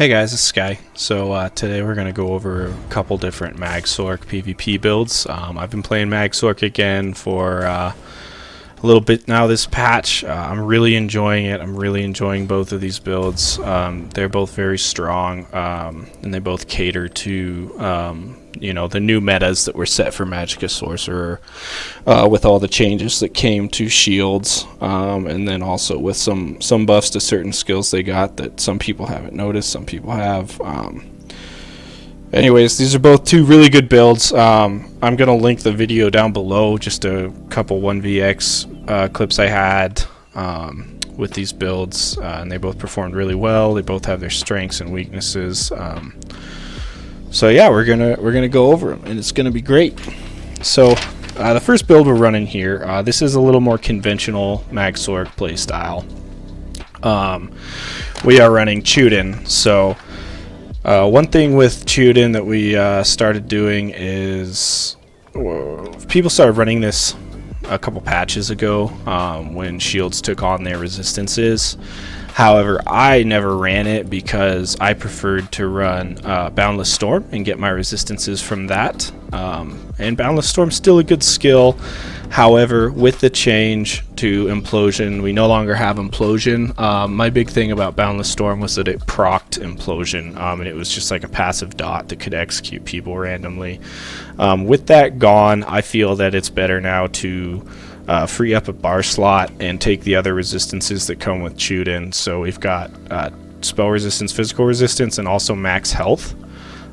Hey guys, it's Sky. So today we're going to go over a couple different Magsorc PvP builds. I've been playing Magsorc again for a little bit now this patch. I'm really enjoying it. I'm really enjoying both of these builds. They're both very strong, and they both cater to the new metas that were set for Magicka Sorcerer, with all the changes that came to shields, and then also with some buffs to certain skills they got that some people haven't noticed, some people have. Anyways, these are both two really good builds. I'm going to link the video down below, just a couple 1vx clips I had with these builds, and they both performed really well. They both have their strengths and weaknesses. So yeah, we're gonna go over them, and it's gonna be great. So the first build we're running here, this is a little more conventional Magsorc playstyle. We are running Chuden. So one thing with Chuden that we started doing is people started running this a couple patches ago when shields took on their resistances. However, I never ran it because I preferred to run Boundless Storm and get my resistances from that. And Boundless Storm's still a good skill. However, with the change to Implosion, we no longer have Implosion. My big thing about Boundless Storm was that it procced Implosion, and it was just like a passive dot that could execute people randomly. With that gone, I feel that it's better now to free up a bar slot and take the other resistances that come with Chuden. So we've got spell resistance, physical resistance, and also max health.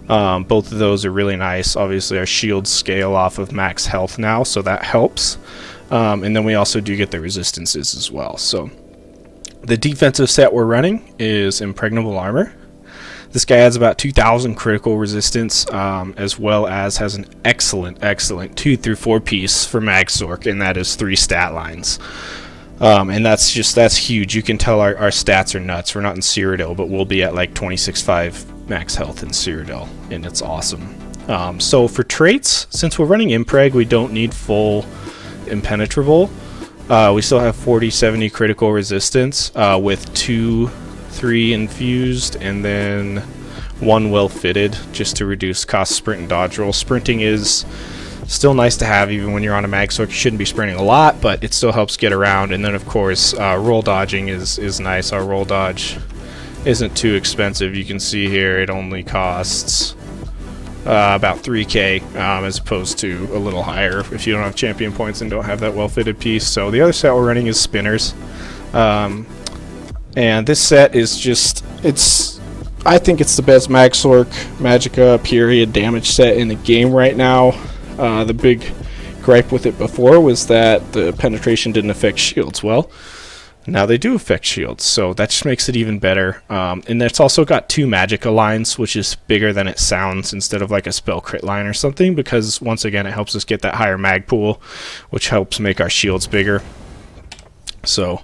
Both of those are really nice. Obviously our shields scale off of max health now, so that helps. And then we also do get the resistances as well. So the defensive set we're running is Impregnable Armor. This guy adds about 2,000 critical resistance, as well as has an excellent 2 through 4 piece for Magsorc, and that is 3 stat lines. And that's huge. You can tell our stats are nuts. We're not in Cyrodiil, but we'll be at like 26.5 max health in Cyrodiil, and it's awesome. So for traits, since we're running Impreg, we don't need full Impenetrable. We still have 40-70 critical resistance with 2-3 infused, and then 1 well fitted, just to reduce cost sprint and dodge roll. Sprinting is still nice to have even when you're on a Magsorc. You shouldn't be sprinting a lot, but it still helps get around. And then of course roll dodging is nice. Our roll dodge isn't too expensive. You can see here it only costs about 3k, as opposed to a little higher if you don't have champion points and don't have that well fitted piece. So the other set we're running is Spinners. And this set is just, I think it's the best Magicka period damage set in the game right now. The big gripe with it before was that the penetration didn't affect shields. Well, now they do affect shields, so that just makes it even better. And it's also got 2 Magicka lines, which is bigger than it sounds, instead of like a spell crit line or something, because once again it helps us get that higher mag pool, which helps make our shields bigger. So,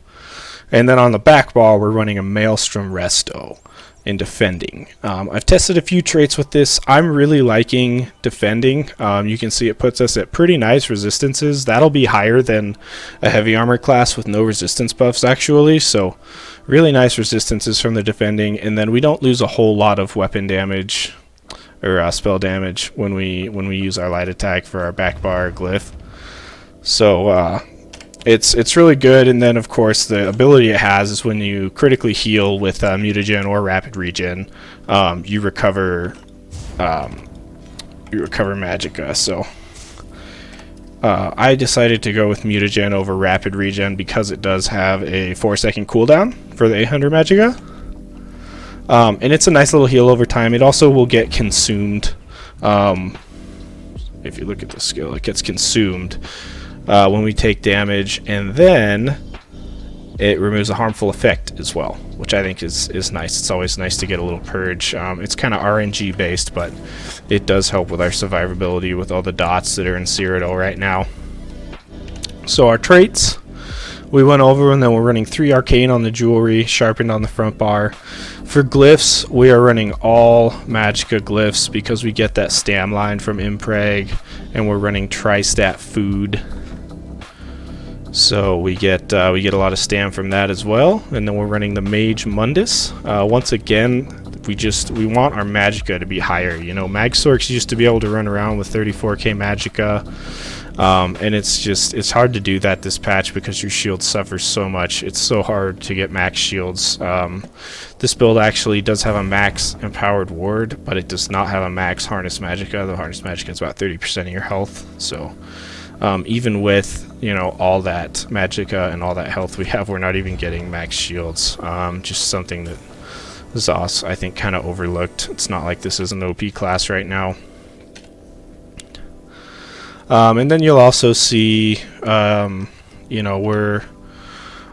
and then on the back bar we're running a Maelstrom Resto in defending. I've tested a few traits with this. I'm really liking defending. You can see it puts us at pretty nice resistances. That'll be higher than a heavy armor class with no resistance buffs actually, so really nice resistances from the defending. And then we don't lose a whole lot of weapon damage or spell damage when we use our light attack for our back bar glyph. So it's really good. And then of course the ability it has is when you critically heal with mutagen or rapid regen, you recover Magicka. So I decided to go with mutagen over rapid regen because it does have a 4-second cooldown for the 800 Magicka, and it's a nice little heal over time. It also will get consumed. If you look at the skill, it gets consumed when we take damage, and then it removes a harmful effect as well, which I think is nice. It's always nice to get a little purge. It's kind of RNG based, but it does help with our survivability with all the dots that are in Cyrodiil right now. So our traits we went over, and then we're running 3 arcane on the jewelry, sharpened on the front bar. For glyphs, we are running all Magicka glyphs because we get that stam line from Impreg, and we're running tri-stat food. So we get a lot of stam from that as well. And then we're running the Mage Mundus. Once again, we want our magicka to be higher. You know, Magsorcs used to be able to run around with 34k magicka, and it's hard to do that this patch because your shield suffers so much. It's so hard to get max shields. This build actually does have a max empowered ward, but it does not have a max harness magicka. The harness magicka is about 30% of your health, so even with, you know, all that magicka and all that health we have, we're not even getting max shields. Just something that Zos, I think, kind of overlooked. It's not like this is an OP class right now. And then you'll also see, you know, our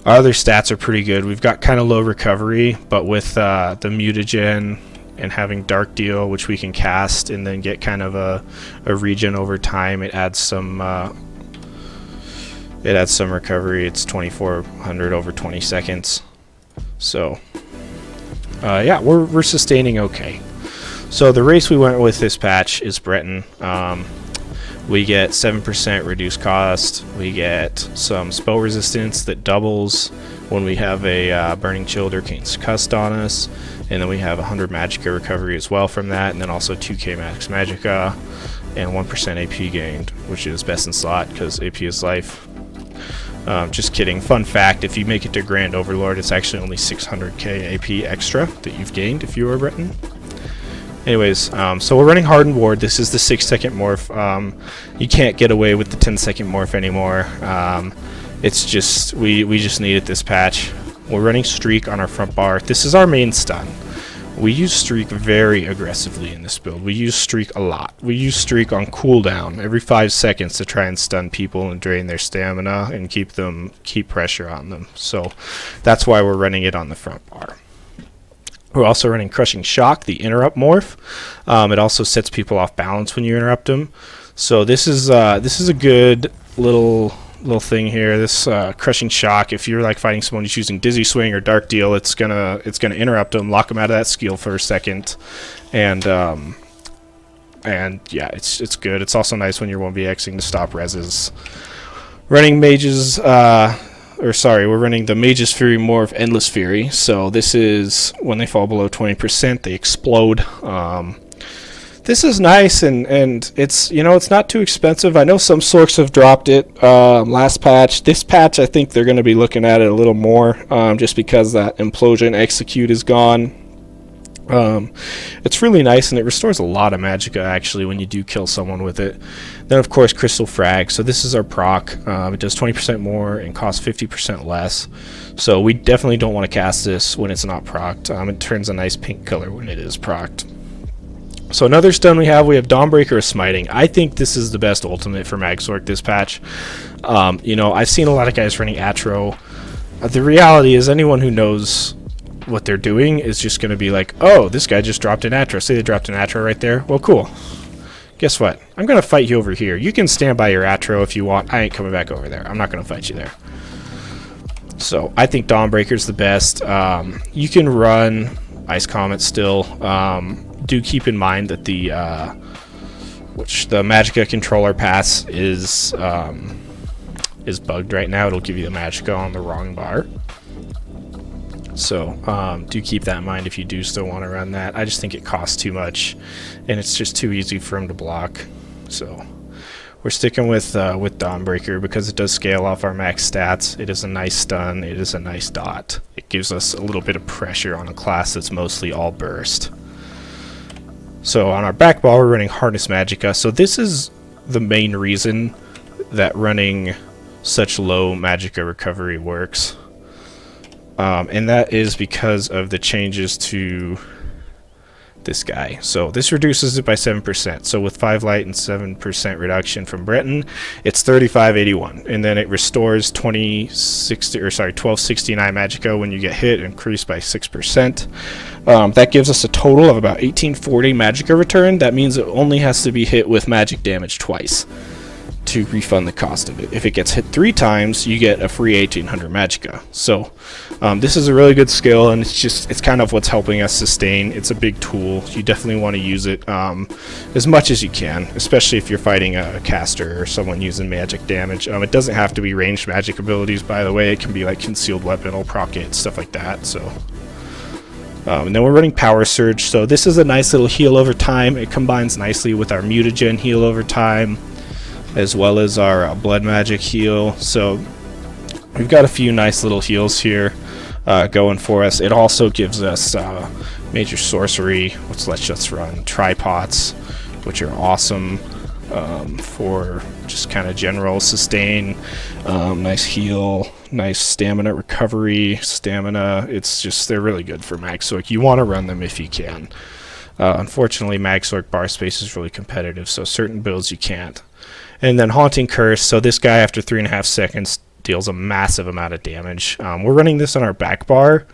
other stats are pretty good. We've got kind of low recovery, but with the mutagen and having Dark Deal, which we can cast and then get kind of a regen over time, it adds some recovery. It's 2400 over 20 seconds. So yeah, we're sustaining okay. So the race we went with this patch is Breton. We get 7% reduced cost. We get some spell resistance that doubles when we have a Burning Chill or Kane's Cust on us. And then we have 100 magicka recovery as well from that. And then also 2k max magicka and 1% AP gained, which is best in slot because AP is life. Just kidding. Fun fact, if you make it to Grand Overlord, it's actually only 600k AP extra that you've gained if you are Breton. Anyways, so we're running Hardened Ward. This is the 6-second morph. You can't get away with the 10-second morph anymore. It's just, we just needed this patch. We're running Streak on our front bar. This is our main stun. We use Streak very aggressively in this build. We use Streak a lot. We use Streak on cooldown every 5 seconds to try and stun people and drain their stamina and keep pressure on them. So that's why we're running it on the front bar. We're also running Crushing Shock, the interrupt morph. It also sets people off balance when you interrupt them. So this is a good little thing here. This Crushing Shock, if you're like fighting someone who's using Dizzy Swing or Dark Deal, it's gonna interrupt them, lock them out of that skill for a second, and yeah, it's good. It's also nice when you're 1vxing to stop reses. Running mages. We're running the Mage's Fury morph, Endless Fury. So this is when they fall below 20%, they explode. This is nice, and it's, you know, it's not too expensive. I know some sorcs have dropped it last patch. This patch, I think they're going to be looking at it a little more, just because that Implosion Execute is gone. It's really nice, and it restores a lot of magicka actually when you do kill someone with it. Then of course Crystal Frag. So this is our proc. It does 20% more and costs 50% less. So we definitely don't want to cast this when it's not procced. It turns a nice pink color when it is procced. So another stun we have Dawnbreaker of Smiting. I think this is the best ultimate for Magsorc this patch. You know, I've seen a lot of guys running Atro. The reality is anyone who knows what they're doing is just going to be like, oh, this guy just dropped an Atro. Say they dropped an Atro right there. Well, cool. Guess what? I'm going to fight you over here. You can stand by your Atro if you want. I ain't coming back over there. I'm not going to fight you there. So I think Dawnbreaker's the best. You can run Ice Comet still. Do keep in mind that the magicka controller pass is bugged right now. It'll give you the magicka on the wrong bar. So do keep that in mind if you do still want to run that. I just think it costs too much, and it's just too easy for him to block. So we're sticking with Dawnbreaker because it does scale off our max stats. It is a nice stun. It is a nice dot. It gives us a little bit of pressure on a class that's mostly all burst. So on our back ball, we're running Harness Magicka. So this is the main reason that running such low magicka recovery works. And that is because of the changes to this guy. So this reduces it by 7%. So with 5 light and 7% reduction from Breton, it's 3581. And then it restores 1269 magicka when you get hit, increased by 6%. That gives us a total of about 1840 magicka return. That means it only has to be hit with magic damage twice to refund the cost of it. If it gets hit 3 times, you get a free 1800 magicka. So this is a really good skill, and it's kind of what's helping us sustain. It's a big tool. You definitely want to use it as much as you can, especially if you're fighting a caster or someone using magic damage. It doesn't have to be ranged magic abilities, by the way. It can be like concealed weapon or proc it, stuff like that. So And then we're running Power Surge, so this is a nice little heal over time. It combines nicely with our mutagen heal over time, as well as our blood magic heal. So we've got a few nice little heals here going for us. It also gives us major sorcery, which lets us run tripods, which are awesome for just kind of general sustain, nice heal, nice stamina recovery, stamina. It's just, they're really good for Magsorc. You want to run them if you can. Unfortunately, Magsorc bar space is really competitive, so certain builds you can't. And then Haunting Curse, so this guy after 3.5 seconds deals a massive amount of damage. We're running this on our back bar,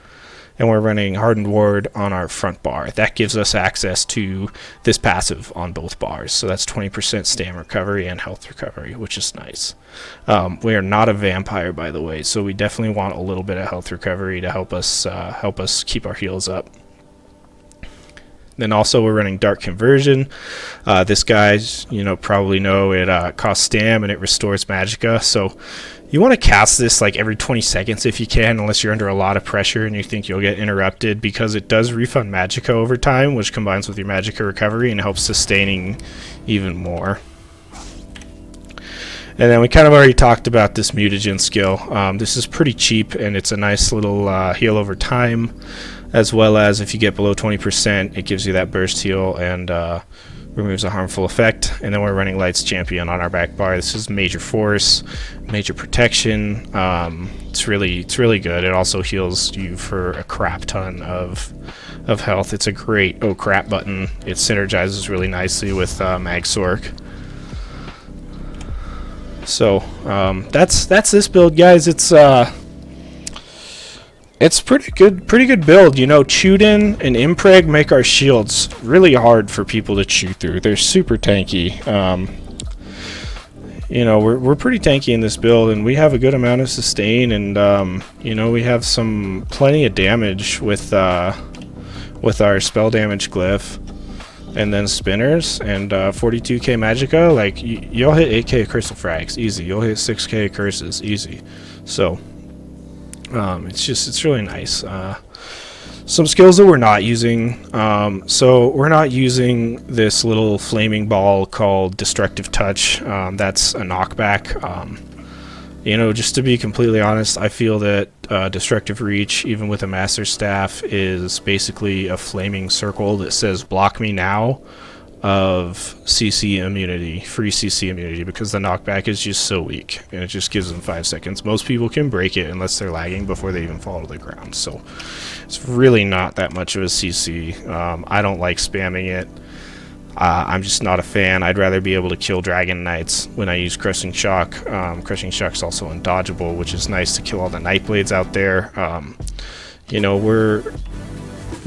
and we're running Hardened Ward on our front bar. That gives us access to this passive on both bars. So that's 20% stam recovery and health recovery, which is nice. We are not a vampire, by the way, so we definitely want a little bit of health recovery to help us keep our heals up. Then also we're running Dark Conversion. This guy's, probably know it costs stam and it restores magicka. So you want to cast this like every 20 seconds if you can, unless you're under a lot of pressure and you think you'll get interrupted, because it does refund magicka over time, which combines with your magicka recovery and helps sustaining even more. And then we kind of already talked about this mutagen skill. This is pretty cheap, and it's a nice little heal over time, as well as if you get below 20%, it gives you that burst heal and removes a harmful effect. And then we're running Lights Champion on our back bar. This is major force, major protection. It's really good. It also heals you for a crap ton of health. It's a great oh crap button. It synergizes really nicely with Magsorc. So that's this build, guys. It's pretty good build. Chuden and Impreg make our shields really hard for people to chew through. They're super tanky. We're pretty tanky in this build, and we have a good amount of sustain, and we have plenty of damage with our spell damage glyph, and then spinners and 42k magicka. Like you'll hit 8k crystal frags easy. You'll hit 6k curses easy. So it's really nice. Some skills that we're not using. So we're not using this little flaming ball called Destructive Touch. That's a knockback. Just to be completely honest, I feel that Destructive Reach, even with a Master Staff, is basically a flaming circle that says block me now of CC immunity, free CC immunity, because the knockback is just so weak, and it just gives them 5 seconds. Most people can break it unless they're lagging before they even fall to the ground, so it's really not that much of a CC. I don't like spamming it. I'm just not a fan. I'd rather be able to kill Dragon Knights when I use Crushing Shock. Crushing Shock's also undodgeable, which is nice to kill all the Nightblades out there.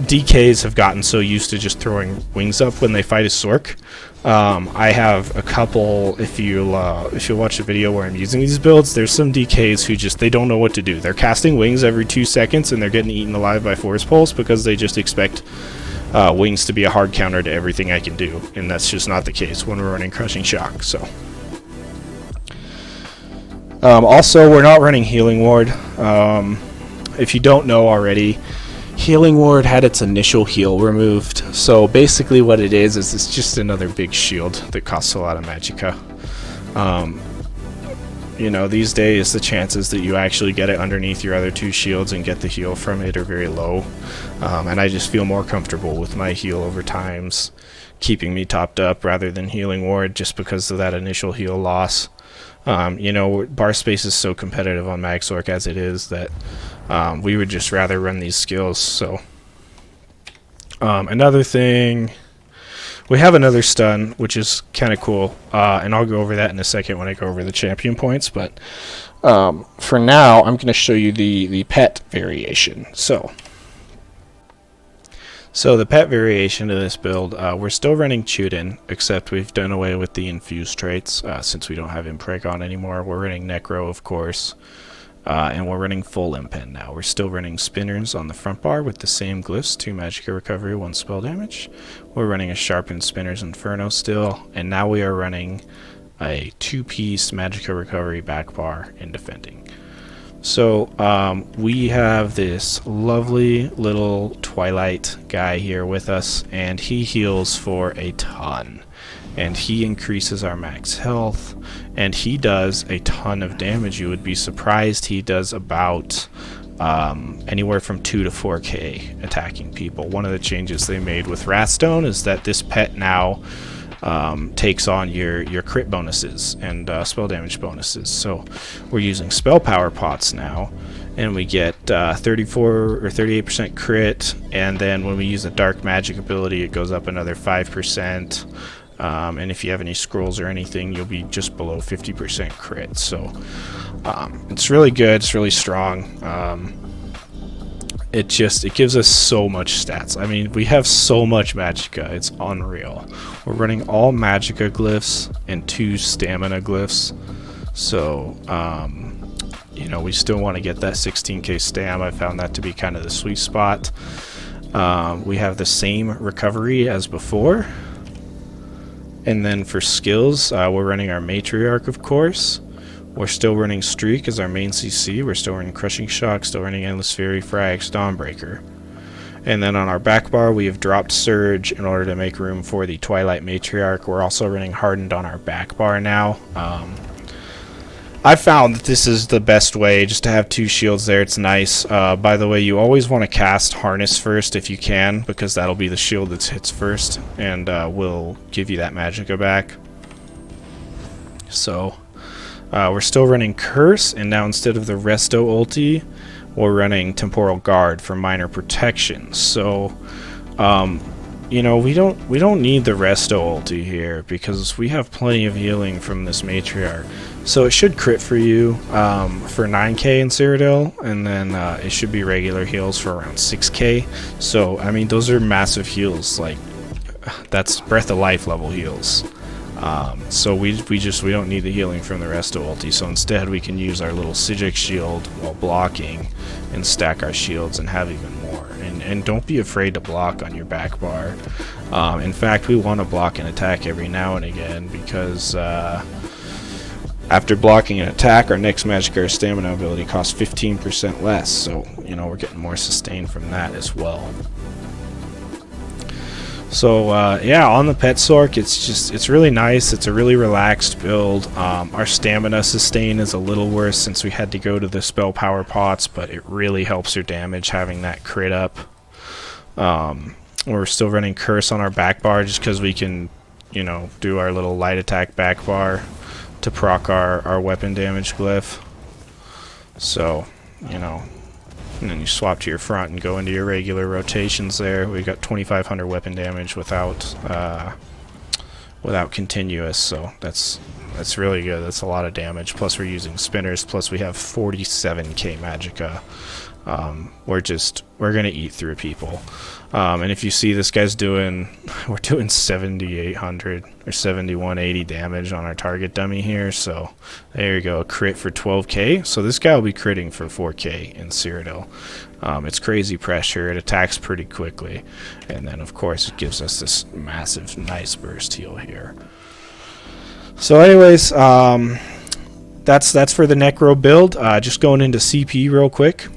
DKs have gotten so used to just throwing wings up when they fight a Sorc. I have a couple, if you watch the video where I'm using these builds, there's some DKs who they don't know what to do. They're casting wings every 2 seconds and they're getting eaten alive by Force Pulse because they just expect wings to be a hard counter to everything I can do, and that's just not the case when we're running Crushing Shock. So also, we're not running Healing Ward. If you don't know already, Healing Ward had its initial heal removed, so basically what it is it's just another big shield that costs a lot of magicka. These days the chances that you actually get it underneath your other 2 shields and get the heal from it are very low, and I just feel more comfortable with my heal over times keeping me topped up rather than Healing Ward, just because of that initial heal loss. Bar space is so competitive on Magsorc as it is that we would just rather run these skills. So another thing, we have another stun, which is kind of cool, and I'll go over that in a second when I go over the champion points, but for now I'm going to show you the pet variation. So the pet variation of this build, we're still running Chuden, except we've done away with the infused traits since we don't have Impreg on anymore. We're running Necro, of course, and we're running full Impen now. We're still running Spinners on the front bar with the same glyphs, 2 magicka recovery, 1 spell damage. We're running a Sharpened Spinners Inferno still, and now we are running a 2-piece magicka recovery back bar in defending. So we have this lovely little Twilight guy here with us, and he heals for a ton. And he increases our max health, and he does a ton of damage. You would be surprised. He does about anywhere from 2 to 4k attacking people. One of the changes they made with Wrathstone is that this pet now takes on your crit bonuses and spell damage bonuses. So we're using spell power pots now, and we get 34 or 38% crit, and then when we use a dark magic ability, it goes up another 5%. And if you have any scrolls or anything, you'll be just below 50% crit. So it's really good. It's really strong. It gives us so much stats. I mean, we have so much magicka. It's unreal. We're running all magicka glyphs and 2 stamina glyphs. So you know, we still want to get that 16k stam. I found that to be kind of the sweet spot. We have the same recovery as before. And then for skills, we're running our Matriarch, of course. We're still running Streak as our main CC. We're still running Crushing Shock, still running Endless Fury, Frags, Dawnbreaker. And then on our back bar, we have dropped Surge in order to make room for the Twilight Matriarch. We're also running Hardened on our back bar now. I found that this is the best way, just to have 2 shields there. It's nice. By the way, you always want to cast Harness first if you can, because that'll be the shield that hits first, and will give you that magicka back. So we're still running Curse, and now instead of the Resto ulti, we're running Temporal Guard for minor protection. So you know, we don't need the Resto ulti here, because we have plenty of healing from this Matriarch. So it should crit for you for 9k in Cyrodiil, and then it should be regular heals for around 6k. So I mean, those are massive heals. Like, that's Breath of Life level heals. So we don't need the healing from the Resto ulti. So instead, we can use our little Psijic shield while blocking and stack our shields and have even more. And don't be afraid to block on your back bar. In fact, we want to block and attack every now and again, because after blocking an attack, our next magic or stamina ability costs 15% less. So, you know, we're getting more sustain from that as well. So yeah, on the Petsorc, it's really nice. It's a really relaxed build. Our stamina sustain is a little worse since we had to go to the spell power pots, but it really helps your damage having that crit up. We're still running Curse on our back bar just because we can, you know, do our little light attack back bar to proc our weapon damage glyph. So, you know, and then you swap to your front and go into your regular rotations there. We got 2500 weapon damage without continuous, so that's really good. That's a lot of damage. Plus we're using spinners, plus we have 47k magicka. We're gonna eat through people. And if you see this guy's we're doing 7800 or 7180 damage on our target dummy here. So there you go, a crit for 12k. So this guy will be critting for 4k in Cyrodiil. It's crazy pressure. It attacks pretty quickly, and then of course it gives us this massive, nice burst heal here. So, anyways, that's for the Necro build. Just going into CP real quick.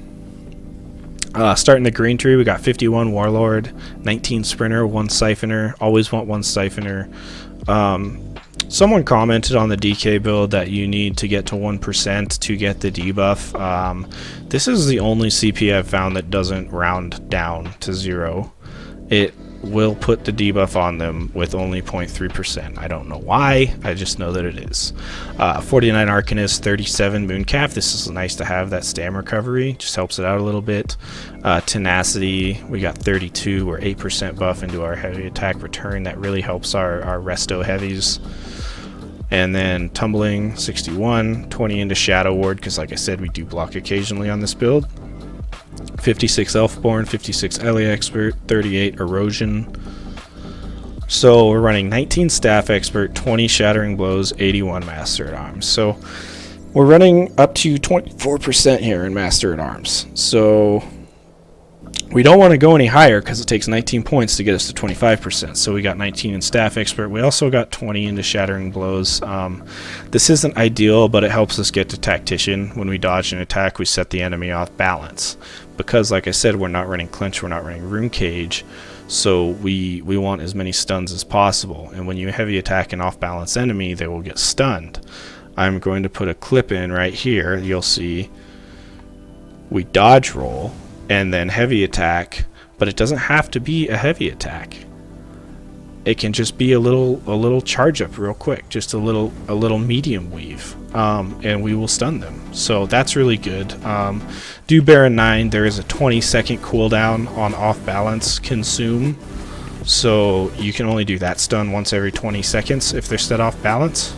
Starting the green tree, we got 51 Warlord, 19 Sprinter, 1 Siphoner. Always want 1 Siphoner. Someone commented on the DK build that you need to get to 1% to get the debuff. This is the only CP I've found that doesn't round down to 0. It will put the debuff on them with only 0.3%. I don't know why, I just know that it is. 49 Arcanist, 37 Mooncalf. This is nice to have that stam recovery, just helps it out a little bit. Tenacity, we got 32 or 8% buff into our heavy attack return. That really helps our resto heavies. And then Tumbling, 61, 20 into Shadow Ward, because like I said, we do block occasionally on this build. 56 Elfborn, 56 Ele Expert, 38 Erosion. So we're running 19 Staff Expert, 20 Shattering Blows, 81 Master at Arms. So we're running up to 24% here in Master at Arms. So We don't want to go any higher because it takes 19 points to get us to 25%. So we got 19 in Staff Expert. We also got 20 into Shattering Blows. This isn't ideal, but it helps us get to Tactician. When we dodge an attack, we set the enemy off balance. Because, like I said, we're not running Clinch, we're not running Rune Cage. So we want as many stuns as possible. And when you heavy attack an off-balance enemy, they will get stunned. I'm going to put a clip in right here. You'll see we dodge roll and then heavy attack, but it doesn't have to be a heavy attack. It can just be a little charge up real quick, just a little medium weave, and we will stun them. So that's really good. Do bear in mind there is a 20-second cooldown on off balance consume, so you can only do that stun once every 20 seconds if they're set off balance.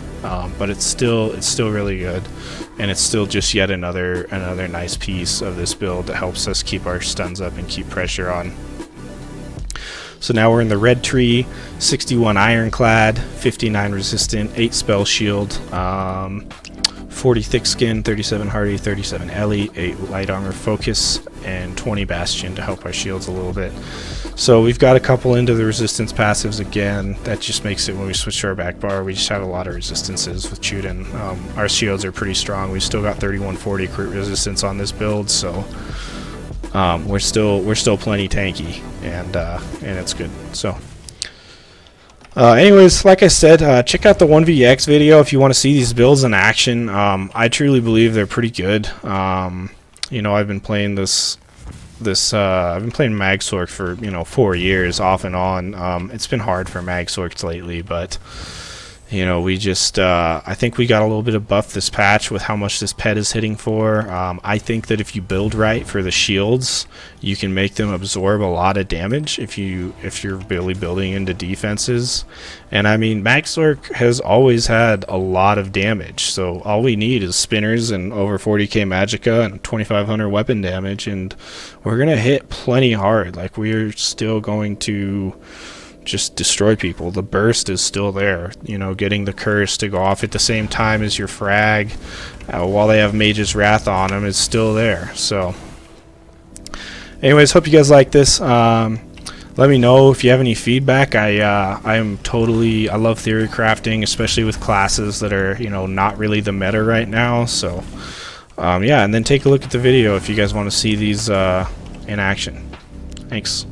But it's still really good, and it's still just yet another nice piece of this build that helps us keep our stuns up and keep pressure on. So now we're in the red tree, 61 ironclad, 59 resistant, 8 spell shield, 40 thick skin, 37 hardy, 37 elite, 8 light armor focus, and 20 bastion to help our shields a little bit. So we've got a couple into the resistance passives again. That just makes it, when we switch to our back bar, we just have a lot of resistances with Chuden. Our shields are pretty strong. We've still got 3140 crit resistance on this build, so we're still plenty tanky, and it's good. So anyways, like I said, check out the 1vx video if you want to see these builds in action. I truly believe they're pretty good. You know, I've been playing I've been playing Magsorc for 4 years off and on. It's been hard for Magsorcs lately, but we just I think we got a little bit of buff this patch with how much this pet is hitting for. I think that if you build right for the shields, you can make them absorb a lot of damage if you're really building into defenses. And I mean, Magsorc has always had a lot of damage, so all we need is spinners and over 40k magicka and 2500 weapon damage, and we're gonna hit plenty hard. Like, we're still going to just destroy people. The burst is still there. Getting the curse to go off at the same time as your frag while they have Mage's Wrath on them is still there. So anyways, hope you guys like this. Let me know if you have any feedback. I love theory crafting, especially with classes that are not really the meta right now. So yeah, and then take a look at the video if you guys want to see these in action. Thanks.